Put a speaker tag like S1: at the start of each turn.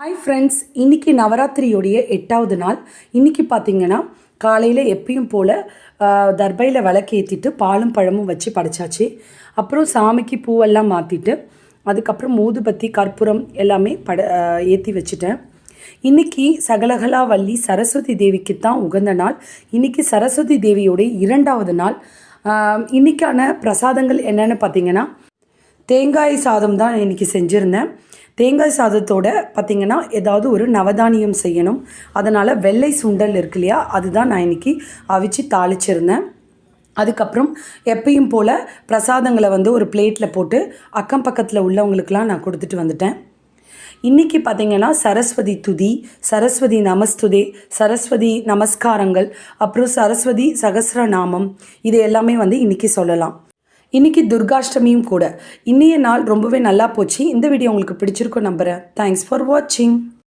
S1: Hi friends, இன்றைக்கி நவராத்திரியோடைய 8வது நாள். இன்றைக்கி பார்த்திங்கன்னா காலையில் எப்பயும் போல் தர்பையில் விளக்கேற்றிட்டு பாலும் பழமும் வச்சு படைச்சாச்சு. அப்புறம் சாமிக்கு பூவெல்லாம் மாற்றிட்டு அதுக்கப்புறம் ஊதுபத்தி கற்பூரம் எல்லாமே ஏற்றி வச்சுட்டேன். இன்றைக்கி சகலகலாவல்லி சரஸ்வதி தேவிக்கு தான் உகந்த நாள். இன்றைக்கி சரஸ்வதி தேவியோடைய 2வது நாள். இன்றைக்கான பிரசாதங்கள் என்னென்னு பார்த்திங்கன்னா தேங்காய் சாதம் தான் இன்றைக்கி செஞ்சுருந்தேன். தேங்காய் சாதத்தோடு பார்த்திங்கன்னா ஏதாவது ஒரு நவதானியம் செய்யணும். அதனால் வெள்ளை சுண்டல் இருக்கு இல்லையா, அதுதான் நான் இன்றைக்கி அவிச்சு தாளிச்சிருந்தேன். அதுக்கப்புறம் எப்பயும் போல் பிரசாதங்களை ஒரு பிளேட்டில் போட்டு அக்கம் பக்கத்தில் உள்ளவங்களுக்கெல்லாம் நான் கொடுத்துட்டு வந்துட்டேன். இன்றைக்கி பார்த்திங்கன்னா சரஸ்வதி துதி, சரஸ்வதி நமஸ்துதே, சரஸ்வதி நமஸ்காரங்கள், அப்புறம் சரஸ்வதி சகஸ்ரநாமம், இது எல்லாமே இன்றைக்கி சொல்லலாம். இன்றைக்கி துர்காஷ்டமியும் கூட. இன்றைய நாள் ரொம்பவே நல்லா போச்சு. இந்த வீடியோ உங்களுக்கு பிடிச்சிருக்கும் நம்புகிறேன். தேங்க்ஸ் ஃபார் வாட்சிங்.